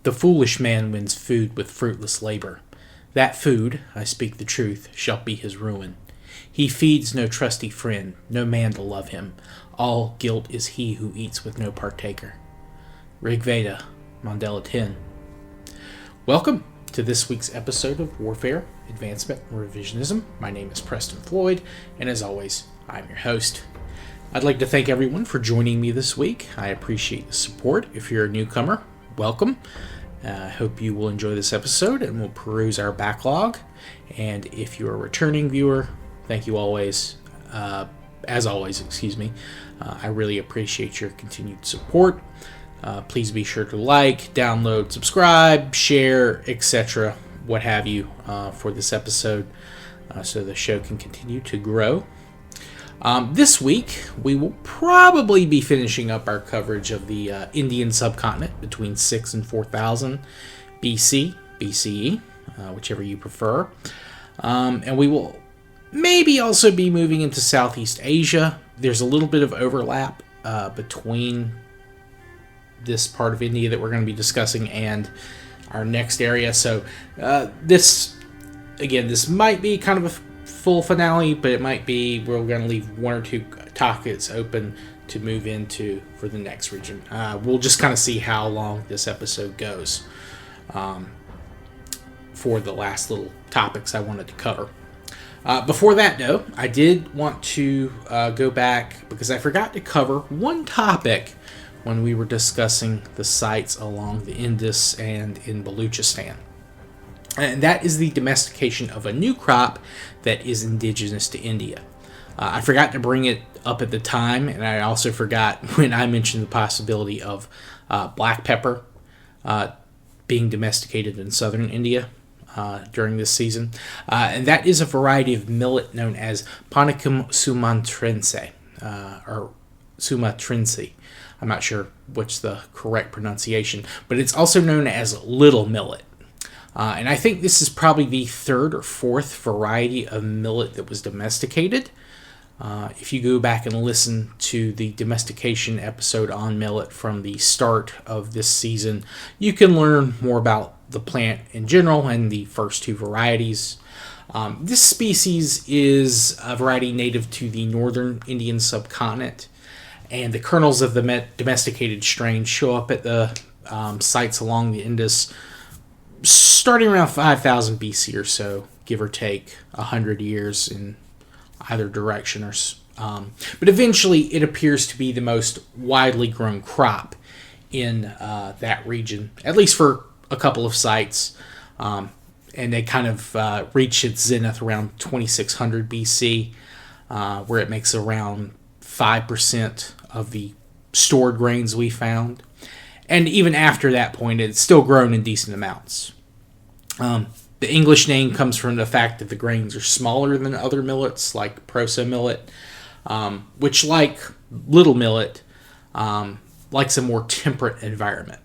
The foolish man wins food with fruitless labor. That food, I speak the truth, shall be his ruin. He feeds no trusty friend, no man to love him. All guilt is he who eats with no partaker. Rig Veda, Mandela 10. Welcome to this week's episode of Warfare, Advancement, and Revisionism. My name is Preston Floyd, and as always, I'm your host. I'd like to thank everyone for joining me this week. I appreciate the support. If you're a newcomer, welcome. I hope you will enjoy this episode and we'll peruse our backlog. And if you're a returning viewer, thank you always. As always, I really appreciate your continued support. Please be sure to like, download, subscribe, share, etc., what have you, for this episode, so the show can continue to grow. This week, we will probably be finishing up our coverage of the Indian subcontinent between 6 and 4000 BCE, whichever you prefer. And we will maybe also be moving into Southeast Asia. There's a little bit of overlap between this part of India that we're going to be discussing and our next area. So this might be kind of a full finale, but it might be we're going to leave one or two pockets open to move into for the next region. We'll just kind of see how long this episode goes for the last little topics I wanted to cover. Before that, though, I did want to go back because I forgot to cover one topic when we were discussing the sites along the Indus and in Baluchistan. And that is the domestication of a new crop that is indigenous to India. I forgot to bring it up at the time, and I also forgot when I mentioned the possibility of black pepper being domesticated in southern India during this season. And that is a variety of millet known as Panicum sumatrense, or sumatrense. I'm not sure what's the correct pronunciation, but it's also known as little millet. And I think this is probably the third or fourth variety of millet that was domesticated. If you go back and listen to the domestication episode on millet from the start of this season, you can learn more about the plant in general and the first two varieties. This species is a variety native to the northern Indian subcontinent, and the kernels of the domesticated strain show up at the sites along the Indus starting around 5000 BC or so, give or take 100 years in either direction. But eventually it appears to be the most widely grown crop in that region, at least for a couple of sites. And they kind of reach its zenith around 2600 BC, where it makes around 5% of the stored grains we found. And even after that point, it's still grown in decent amounts. The English name comes from the fact that the grains are smaller than other millets, like proso millet, which, like little millet, likes a more temperate environment,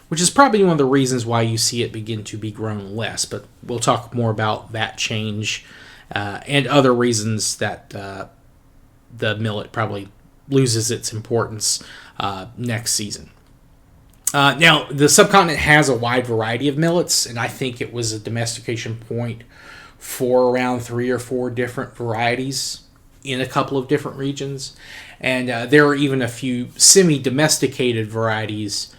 which is probably one of the reasons why you see it begin to be grown less. But we'll talk more about that change and other reasons that the millet probably loses its importance next season. Now, the subcontinent has a wide variety of millets, and I think it was a domestication point for around 3 or 4 different varieties in a couple of different regions. And there are even a few semi-domesticated varieties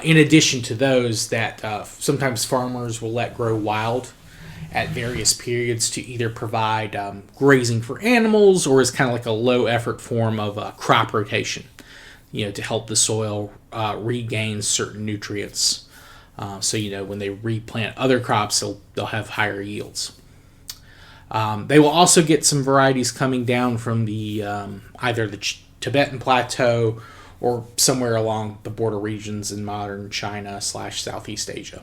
in addition to those that sometimes farmers will let grow wild at various periods to either provide grazing for animals or as kind of like a low-effort form of crop rotation, to help the soil regain certain nutrients. So, when they replant other crops, they'll have higher yields. They will also get some varieties coming down from the either the Tibetan Plateau or somewhere along the border regions in modern China / Southeast Asia.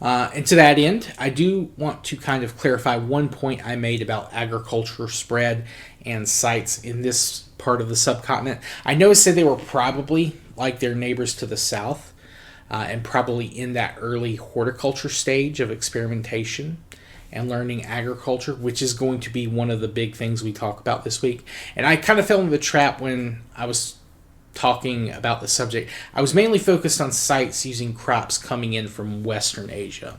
And to that end, I do want to kind of clarify one point I made about agriculture spread and sites in this part of the subcontinent. I know I said they were probably like their neighbors to the south, and probably in that early horticulture stage of experimentation and learning agriculture, which is going to be one of the big things we talk about this week. And I kind of fell into the trap when I was talking about the subject, I was mainly focused on sites using crops coming in from Western Asia.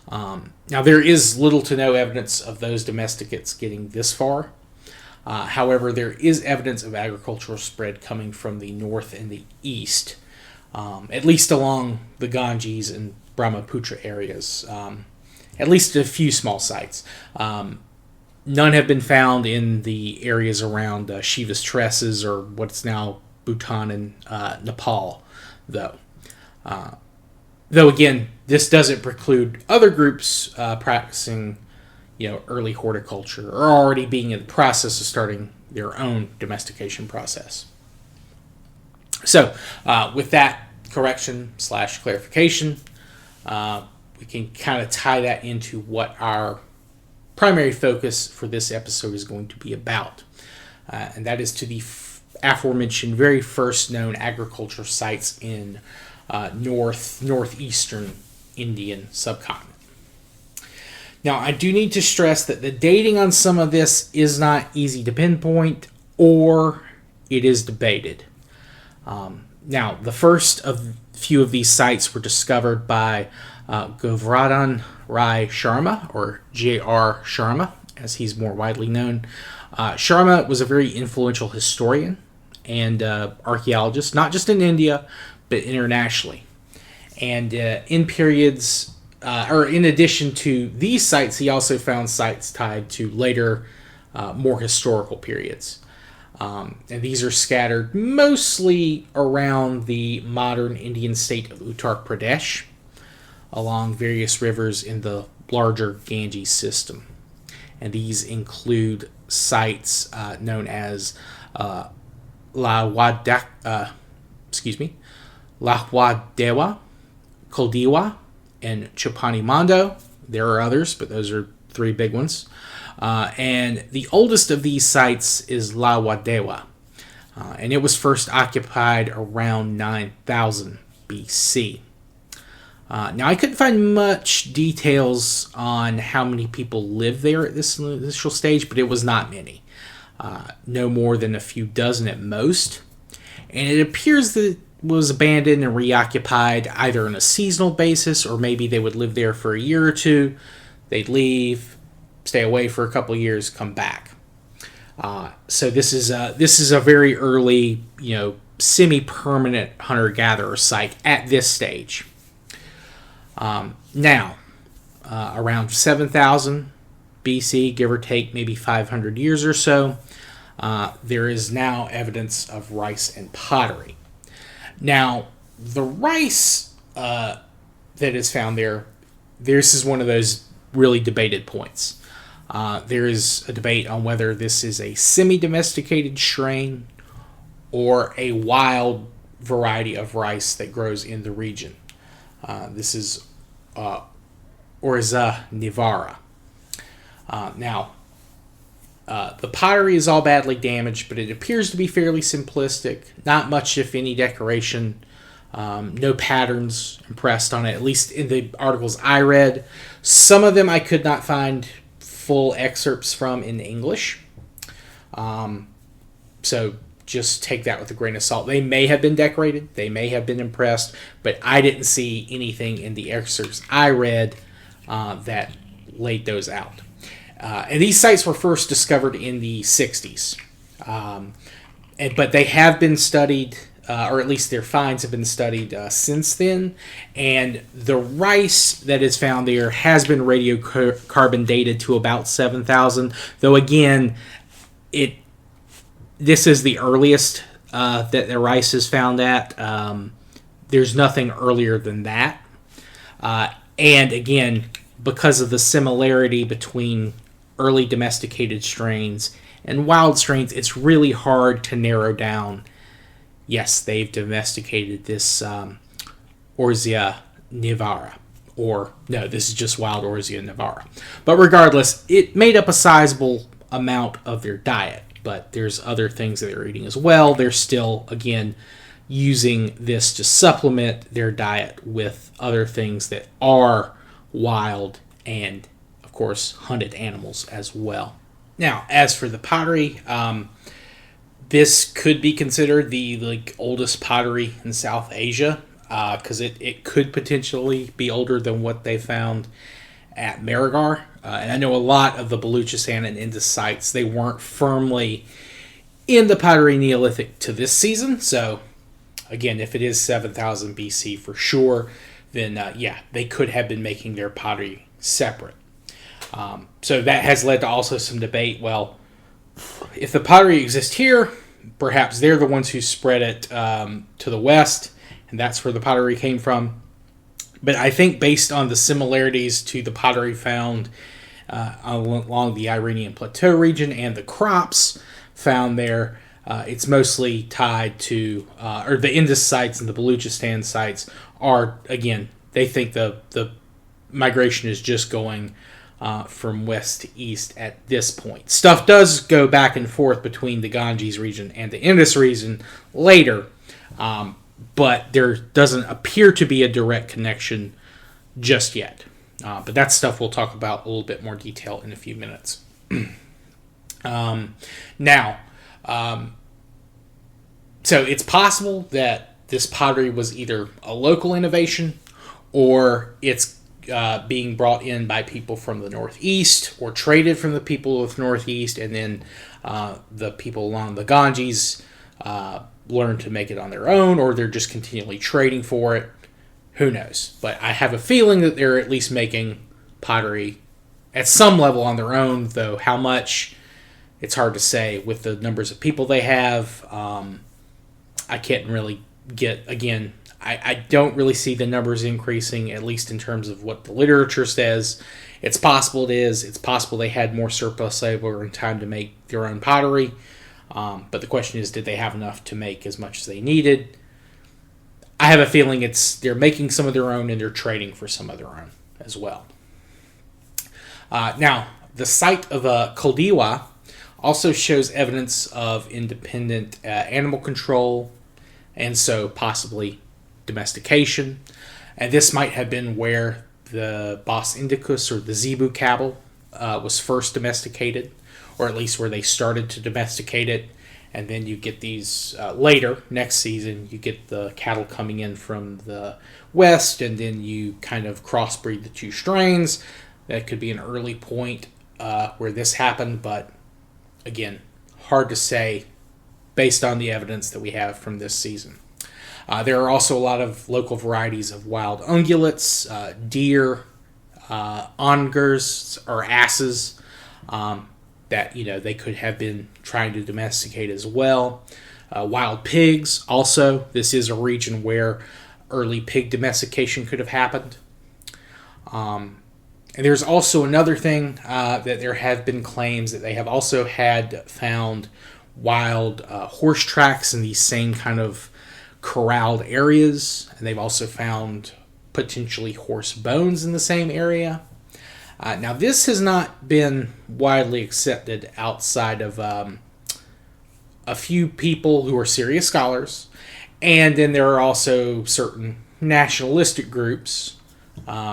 Now, there is little to no evidence of those domesticates getting this far. However, there is evidence of agricultural spread coming from the north and the east, at least along the Ganges and Brahmaputra areas, at least a few small sites. None have been found in the areas around Shiva's tresses or what's now Bhutan and Nepal, though. Though again, this doesn't preclude other groups practicing, early horticulture or already being in the process of starting their own domestication process. So, with that correction / clarification, we can kind of tie that into what our primary focus for this episode is going to be about, and that is to the aforementioned very first known agriculture sites in northeastern Indian subcontinent. Now, I do need to stress that the dating on some of this is not easy to pinpoint, or it is debated. Now, the first of few of these sites were discovered by Govardhan Rai Sharma, or J.R. Sharma, as he's more widely known. Sharma was a very influential historian and archaeologist, not just in India, but internationally. And in periods, or in addition to these sites, he also found sites tied to later, more historical periods. And these are scattered mostly around the modern Indian state of Uttar Pradesh, along various rivers in the larger Ganges system. And these include sites known as Lahwadewa, Koldiwa, and Chapanimando. There are others, but those are three big ones. And the oldest of these sites is Lahwadewa, and it was first occupied around 9000 BC. Now, I couldn't find much details on how many people lived there at this initial stage, but it was not many. No more than a few dozen at most. And it appears that it was abandoned and reoccupied either on a seasonal basis, or maybe they would live there for a year or two, they'd leave, stay away for a couple of years, come back. So this is a very early, semi-permanent hunter-gatherer site at this stage. Now, around 7000 BC, give or take maybe 500 years or so, there is now evidence of rice and pottery. Now, the rice that is found there, this is one of those really debated points. There is a debate on whether this is a semi-domesticated strain or a wild variety of rice that grows in the region. This is Orza nivara. Now, the pottery is all badly damaged, but it appears to be fairly simplistic. Not much, if any, decoration. No patterns impressed on it, at least in the articles I read. Some of them I could not find full excerpts from in English. So just take that with a grain of salt. They may have been decorated, they may have been impressed, but I didn't see anything in the excerpts I read that laid those out. And these sites were first discovered in the 60s. But they have been studied, or at least their finds have been studied since then. And the rice that is found there has been radiocarbon dated to about 7,000. Though again, this is the earliest that the rice is found at. There's nothing earlier than that. And again, because of the similarity between early domesticated strains and wild strains, it's really hard to narrow down, yes, they've domesticated this Orza nivara, or no, this is just wild Orza nivara. But regardless, it made up a sizable amount of their diet, but there's other things that they're eating as well. They're still, again, using this to supplement their diet with other things that are wild and, of course, hunted animals as well. Now, as for the pottery, This could be considered the oldest pottery in South Asia, because it could potentially be older than what they found at Marigar. And I know a lot of the Baluchistan and Indus sites, they weren't firmly in the pottery Neolithic to this season. So, again, if it is 7,000 BC for sure, then they could have been making their pottery separate. So that has led to also some debate. Well, if the pottery exists here, perhaps they're the ones who spread it to the west, and that's where the pottery came from. But I think based on the similarities to the pottery found along the Iranian Plateau region and the crops found there, it's mostly tied to, or the Indus sites and the Baluchistan sites are, again, they think the migration is just going from west to east at this point. Stuff does go back and forth between the Ganges region and the Indus region later, but there doesn't appear to be a direct connection just yet. But that's stuff we'll talk about a little bit more detail in a few minutes. So it's possible that this pottery was either a local innovation or it's being brought in by people from the Northeast or traded from the people of the Northeast, and then the people along the Ganges learn to make it on their own, or they're just continually trading for it. Who knows? But I have a feeling that they're at least making pottery at some level on their own, though how much, it's hard to say with the numbers of people they have. I can't really get, again, I don't really see the numbers increasing, at least in terms of what the literature says. It's possible it is. It's possible they had more surplus labor and time to make their own pottery. But the question is, did they have enough to make as much as they needed? I have a feeling they're making some of their own and they're trading for some of their own as well. Now, the site of Koldiwa also shows evidence of independent animal control, and so possibly domestication. And this might have been where the Bos Indicus or the Zebu cattle was first domesticated, or at least where they started to domesticate it. And then you get these later, next season, you get the cattle coming in from the west, and then you kind of crossbreed the two strains. That could be an early point where this happened, but again, hard to say based on the evidence that we have from this season. There are also a lot of local varieties of wild ungulates, deer, ongers, or asses, that they could have been trying to domesticate as well. Wild pigs, also, this is a region where early pig domestication could have happened. And there's also another thing, that there have been claims that they have also had found wild horse tracks in these same kind of corralled areas, and they've also found potentially horse bones in the same area. Now, this has not been widely accepted outside of a few people who are serious scholars, and then there are also certain nationalistic groups,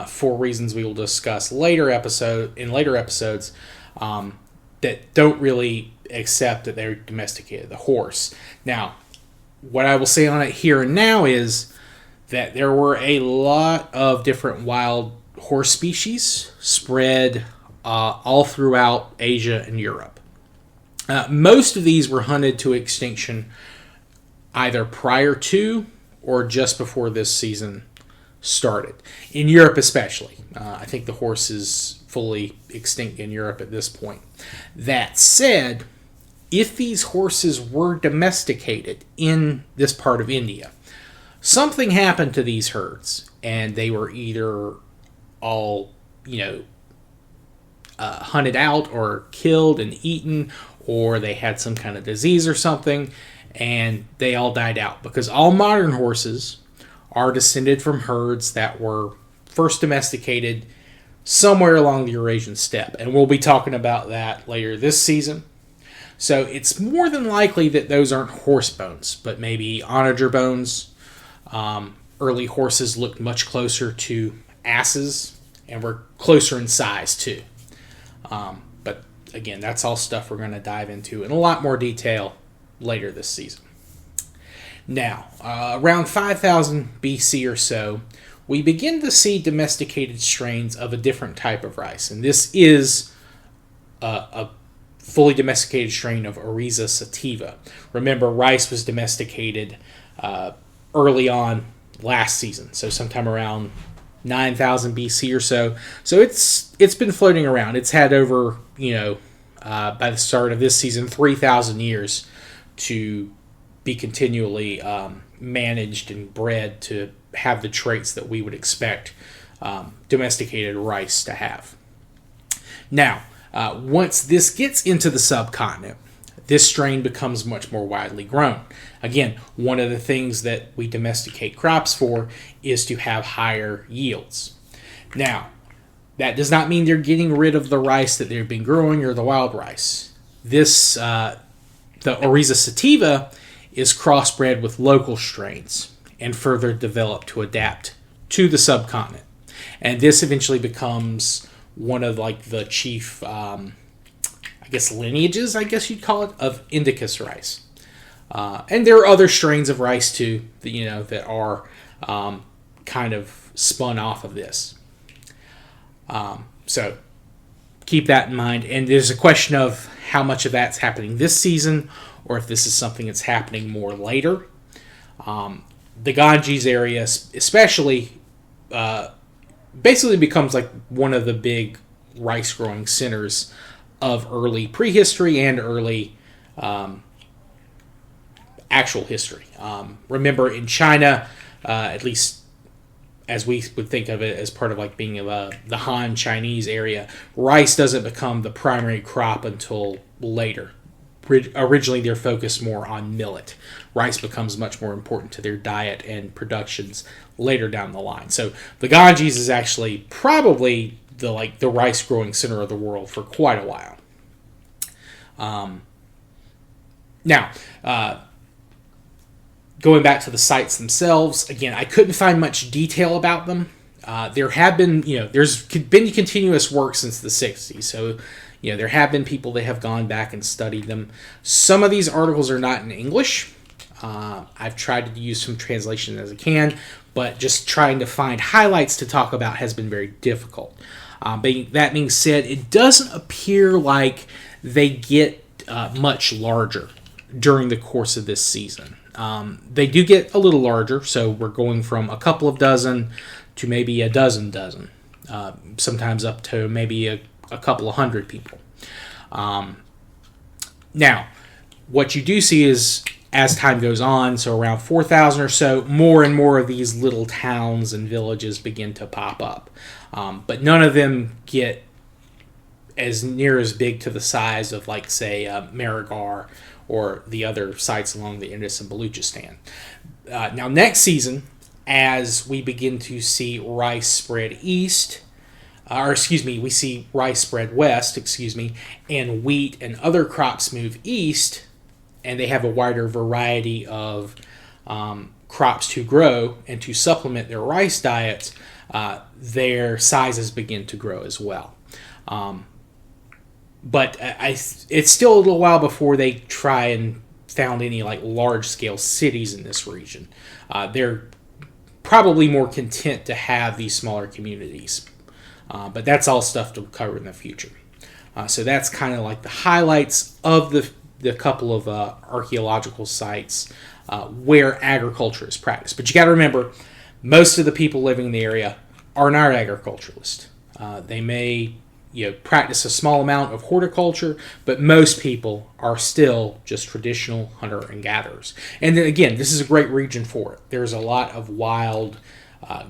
for reasons we will discuss in later episodes, that don't really accept that they domesticated the horse. Now, what I will say on it here and now is that there were a lot of different wild horse species spread all throughout Asia and Europe. Most of these were hunted to extinction either prior to or just before this season started. In Europe especially. I think the horse is fully extinct in Europe at this point. That said, if these horses were domesticated in this part of India, something happened to these herds, and they were either all, hunted out or killed and eaten, or they had some kind of disease or something, and they all died out. Because all modern horses are descended from herds that were first domesticated somewhere along the Eurasian steppe, and we'll be talking about that later this season. So it's more than likely that those aren't horse bones, but maybe onager bones. Early horses looked much closer to asses and were closer in size too. But again, that's all stuff we're going to dive into in a lot more detail later this season. Now, around 5000 BC or so, we begin to see domesticated strains of a different type of rice. And this is a fully domesticated strain of Oryza sativa. Remember, rice was domesticated early on last season, so sometime around 9000 BC or so. So it's been floating around. It's had over, by the start of this season, 3,000 years to be continually managed and bred to have the traits that we would expect domesticated rice to have. Now, once this gets into the subcontinent, this strain becomes much more widely grown. Again, one of the things that we domesticate crops for is to have higher yields. Now, that does not mean they're getting rid of the rice that they've been growing or the wild rice. This, the Oryza sativa, is crossbred with local strains and further developed to adapt to the subcontinent. And this eventually becomes one of the chief, lineages, you'd call it, of Indicus rice. And there are other strains of rice too, that are kind of spun off of this. So keep that in mind. And there's a question of how much of that's happening this season, or if this is something that's happening more later. The Ganges area, especially, basically becomes one of the big rice growing centers of early prehistory and early actual history. Remember, in China, at least as we would think of it as part of being the Han Chinese area, rice doesn't become the primary crop until later. Originally, they're focused more on millet. Rice becomes much more important to their diet and productions later down the line. So the Ganges is actually probably the rice growing center of the world for quite a while. Now, going back to the sites themselves, again, I couldn't find much detail about them. There have been, there's been continuous work since the 60s. So, there have been people that have gone back and studied them. Some of these articles are not in English. I've tried to use some translation as I can, but just trying to find highlights to talk about has been very difficult. That being said, it doesn't appear like they get much larger during the course of this season. They do get a little larger, so we're going from a couple of dozen to maybe a dozen, sometimes up to maybe a couple of hundred people. Now, what you do see is, as time goes on, so around 4,000 or so, more and more of these little towns and villages begin to pop up. But none of them get as near as big to the size of, say, Marigar or the other sites along the Indus and Baluchistan. Now, next season, as we begin to see rice spread east, we see rice spread west, and wheat and other crops move east, and they have a wider variety of crops to grow and to supplement their rice diets, their sizes begin to grow as well. But it's still a little while before they try and found any large-scale cities in this region. They're probably more content to have these smaller communities. But that's all stuff to cover in the future. So that's kind of the highlights of the couple of archaeological sites where agriculture is practiced. But you got to remember, most of the people living in the area are not agriculturalists. They may practice a small amount of horticulture, but most people are still just traditional hunter and gatherers. And then again, this is a great region for it. There's a lot of wild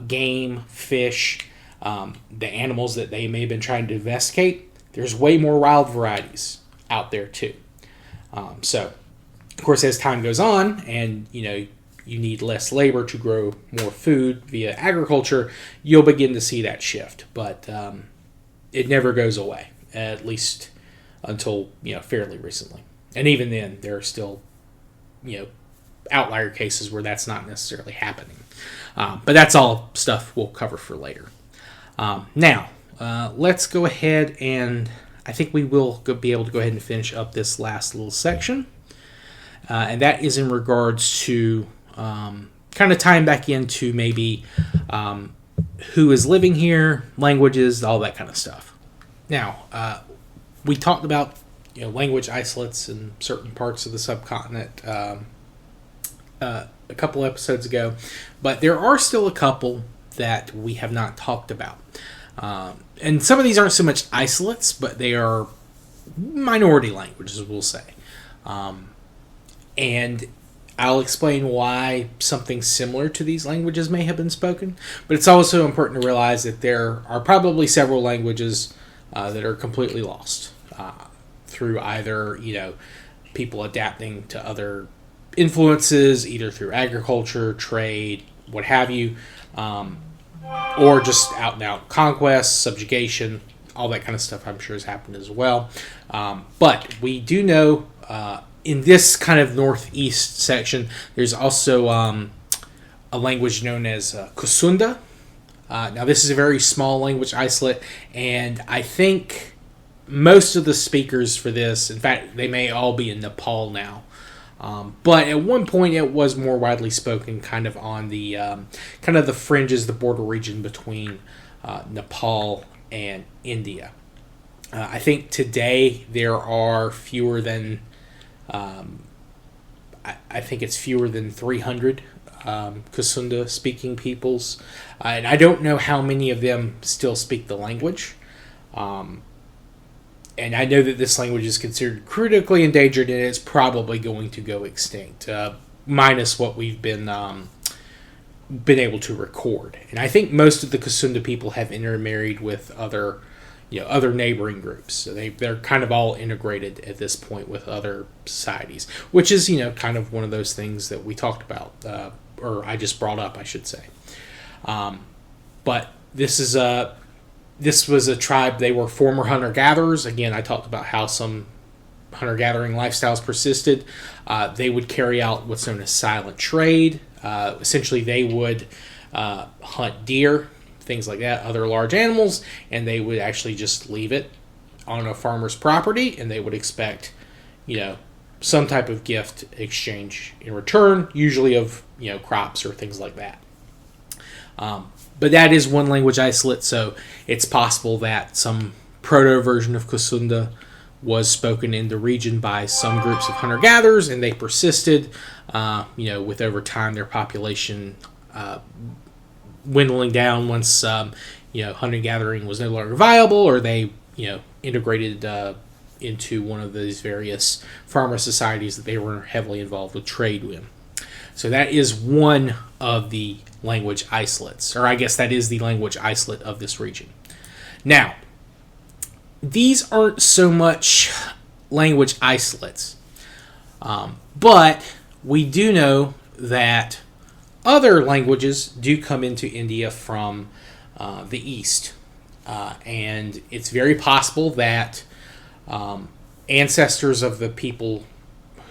game, fish, the animals that they may have been trying to domesticate. There's way more wild varieties out there too. So, of course, as time goes on and you need less labor to grow more food via agriculture, you'll begin to see that shift. But it never goes away, at least until fairly recently. And even then, there are still outlier cases where that's not necessarily happening. But that's all stuff we'll cover for later. Now, let's go ahead and I think we will be able to go ahead and finish up this last little section. and that is in regards to kind of tying back into maybe who is living here, languages, all that kind of stuff. Now, we talked about language isolates in certain parts of the subcontinent a couple episodes ago, but there are still a couple that we have not talked about. And some of these aren't so much isolates, but they are minority languages, we'll say. And I'll explain why something similar to these languages may have been spoken. But it's also important to realize that there are probably several languages that are completely lost through either, people adapting to other influences, either through agriculture, trade, what have you, or just out and out conquest, subjugation, all that kind of stuff I'm sure has happened as well. But we do know in this kind of northeast section, there's also a language known as Kusunda. Now this is a very small language isolate, and I think most of the speakers for this, in fact, they may all be in Nepal now. But at one point, it was more widely spoken, kind of on the the fringes, the border region between Nepal and India. I think today there are fewer than, I think it's fewer than 300 Kusunda speaking peoples, and I don't know how many of them still speak the language. And I know that this language is considered critically endangered, and it's probably going to go extinct, minus what we've been able to record. And I think most of the Kusunda people have intermarried with other neighboring groups. So they're kind of all integrated at this point with other societies, which is kind of one of those things that we talked about, or I just brought up, I should say. But this was a tribe. They were former hunter-gatherers. Again, I talked about how some hunter-gathering lifestyles persisted. They would carry out what's known as silent trade. Essentially, they would hunt deer, things like that, other large animals, and they would actually just leave it on a farmer's property, and they would expect, some type of gift exchange in return, usually of, crops or things like that. But that is one language isolate, so it's possible that some proto-version of Kusunda was spoken in the region by some groups of hunter-gatherers, and they persisted, with over time their population dwindling down once, hunting-gathering was no longer viable, or they, integrated into one of these various farmer societies that they were heavily involved with trade with. So that is one of the language isolates, or I guess that is the language isolate of this region. Now, these aren't so much language isolates, but we do know that other languages do come into India from the east, and it's very possible that ancestors of the people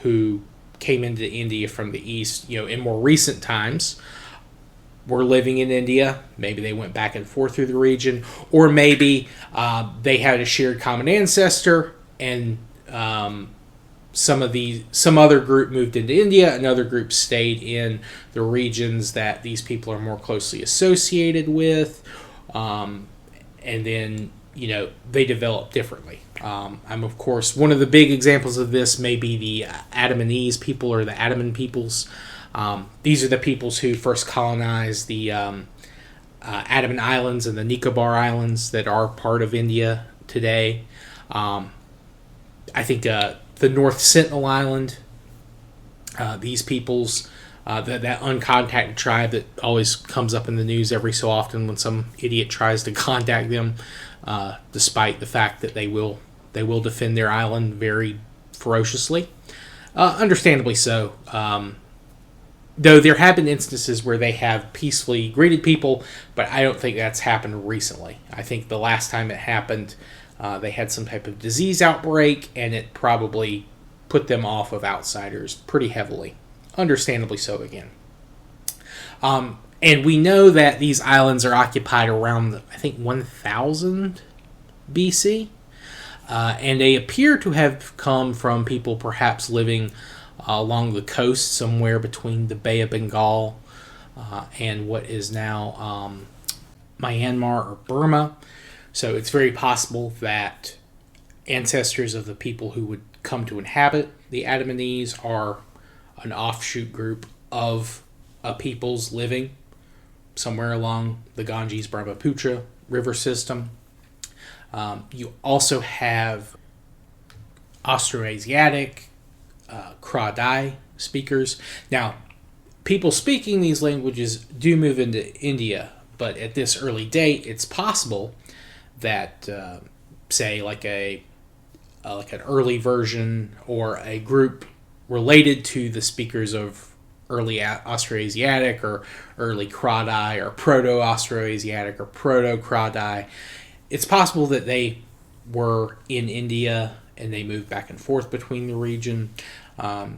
who came into India from the east, in more recent times, were living in India. Maybe they went back and forth through the region, or maybe they had a shared common ancestor, and some other group moved into India, another group stayed in the regions that these people are more closely associated with, and then they developed differently. I'm of course one of the big examples of this may be the Adamanese people, or the Adaman peoples. These are the peoples who first colonized the Andaman Islands and the Nicobar Islands that are part of India today. I think the North Sentinel Island, these peoples, that uncontacted tribe that always comes up in the news every so often when some idiot tries to contact them, despite the fact that they will defend their island very ferociously. Understandably so. Though there have been instances where they have peacefully greeted people, but I don't think that's happened recently. I think the last time it happened, they had some type of disease outbreak, and it probably put them off of outsiders pretty heavily. Understandably so again. And we know that these islands are occupied around, I think, 1000 BC. And they appear to have come from people perhaps living along the coast, somewhere between the Bay of Bengal and what is now Myanmar or Burma. So it's very possible that ancestors of the people who would come to inhabit the Andamanese are an offshoot group of peoples living somewhere along the Ganges-Brahmaputra river system. You also have Austroasiatic, Kra-Dai speakers. Now, people speaking these languages do move into India, but at this early date, it's possible that, say, like an early version or a group related to the speakers of early Austroasiatic or early Kra-Dai or Proto-Austroasiatic or Proto-Kra-Dai, it's possible that they were in India and they moved back and forth between the region.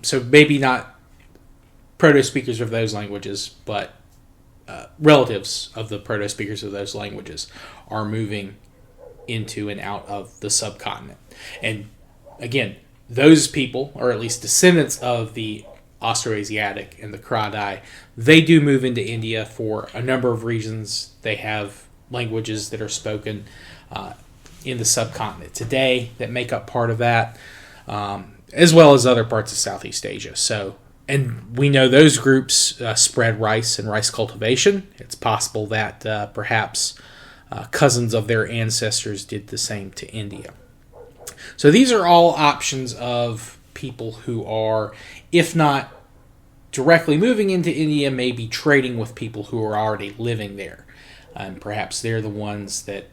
So maybe not proto-speakers of those languages, but relatives of the proto-speakers of those languages are moving into and out of the subcontinent. And again, those people, or at least descendants of the Austroasiatic and the Kra-Dai, they do move into India for a number of reasons. They have languages that are spoken in the subcontinent today that make up part of that, as well as other parts of Southeast Asia. So, and we know those groups spread rice and rice cultivation. It's possible that perhaps cousins of their ancestors did the same to India. So these are all options of people who are, if not directly moving into India, maybe trading with people who are already living there. And perhaps they're the ones that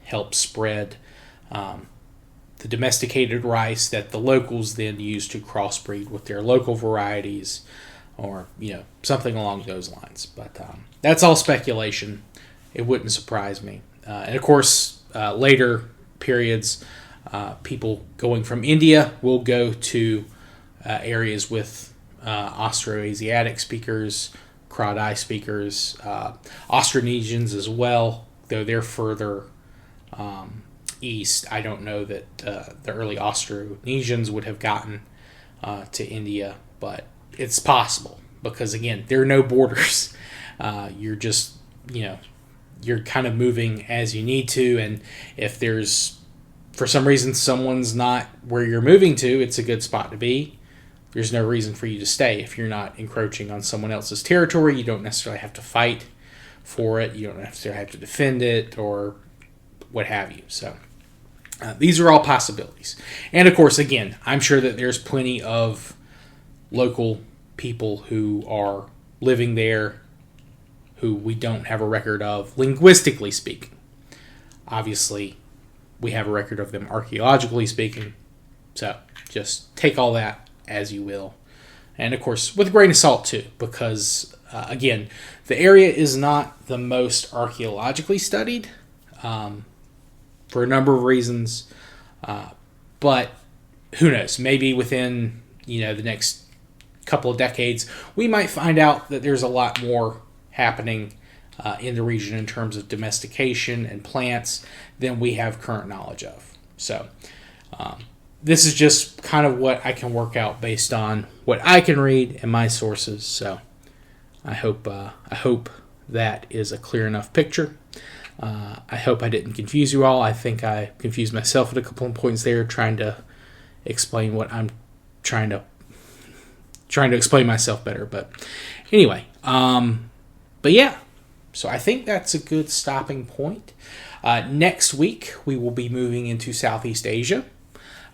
help spread the domesticated rice that the locals then use to crossbreed with their local varieties, or something along those lines. But that's all speculation. It wouldn't surprise me. And of course, later periods, people going from India will go to areas with Austroasiatic speakers, Kra-Dai speakers, Austronesians as well, though they're further east. I don't know that the early Austronesians would have gotten to India, but it's possible because, again, there are no borders. You're just, you're kind of moving as you need to, and if there's, for some reason, someone's not where you're moving to, it's a good spot to be. There's no reason for you to stay. If you're not encroaching on someone else's territory, you don't necessarily have to fight for it. You don't necessarily have to defend it or what have you. So these are all possibilities. And of course, again, I'm sure that there's plenty of local people who are living there who we don't have a record of, linguistically speaking. Obviously, we have a record of them archaeologically speaking. So just take all that as you will. And of course, with a grain of salt too, because again, the area is not the most archaeologically studied for a number of reasons. But who knows? Maybe within the next couple of decades, we might find out that there's a lot more happening in the region in terms of domestication and plants than we have current knowledge of. So this is just kind of what I can work out based on what I can read and my sources. So I hope that is a clear enough picture. I hope I didn't confuse you all. I think I confused myself at a couple of points there, trying to explain what I'm trying to explain myself better. But anyway, but yeah. So I think that's a good stopping point. Next week we will be moving into Southeast Asia,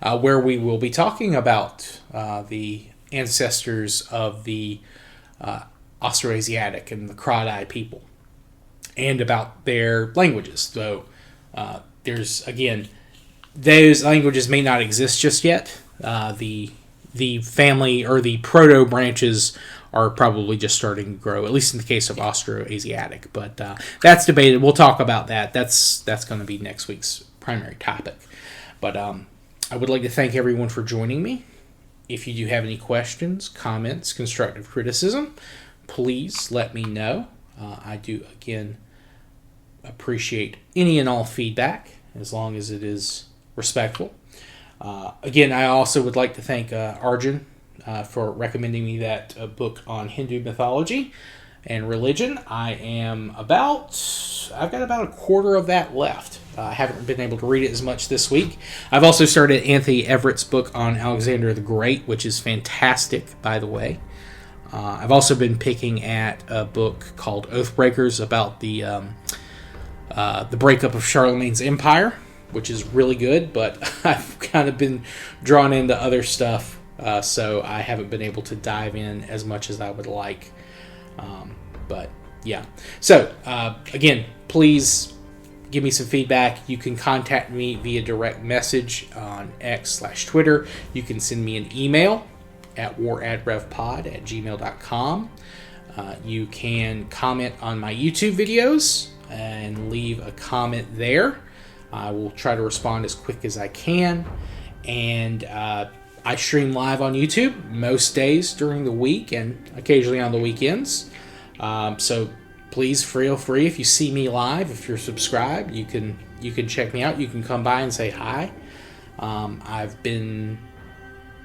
where we will be talking about the ancestors of the Austroasiatic and the Kra-Dai people, and about their languages. So there's, again, those languages may not exist just yet. The family or the proto branches are probably just starting to grow, at least in the case of Austroasiatic. But that's debated. We'll talk about that. That's going to be next week's primary topic. But I would like to thank everyone for joining me. If you do have any questions, comments, constructive criticism, please let me know. I do, again, appreciate any and all feedback, as long as it is respectful. Again, I also would like to thank Arjun for recommending me that book on Hindu mythology and religion. I've got about a quarter of that left. I haven't been able to read it as much this week. I've also started Anthony Everett's book on Alexander the Great, which is fantastic, by the way. I've also been picking at a book called Oathbreakers about the breakup of Charlemagne's empire, which is really good, but I've kind of been drawn into other stuff, so I haven't been able to dive in as much as I would like. But yeah. So, again, please give me some feedback. You can contact me via direct message on X/Twitter. You can send me an email at waradrevpod@gmail.com. You can comment on my YouTube videos and leave a comment there. I will try to respond as quick as I can. And I stream live on YouTube most days during the week and occasionally on the weekends. So please feel free, if you see me live, if you're subscribed, you can check me out. You can come by and say hi.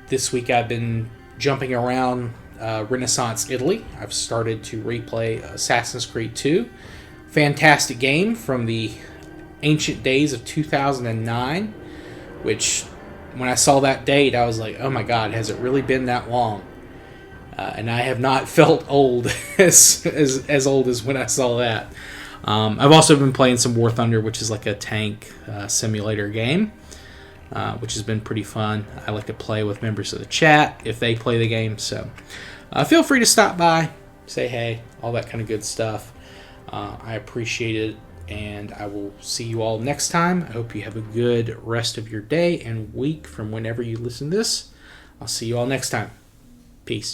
This week I've been jumping around Renaissance Italy. I've started to replay Assassin's Creed 2. Fantastic game from the ancient days of 2009, which when I saw that date, I was like, oh my god, has it really been that long? And I have not felt old as old as when I saw that. I've also been playing some War Thunder, which is like a tank simulator game, which has been pretty fun. I like to play with members of the chat if they play the game, so feel free to stop by, say hey, all that kind of good stuff. I appreciate it, and I will see you all next time. I hope you have a good rest of your day and week from whenever you listen to this. I'll see you all next time. Peace.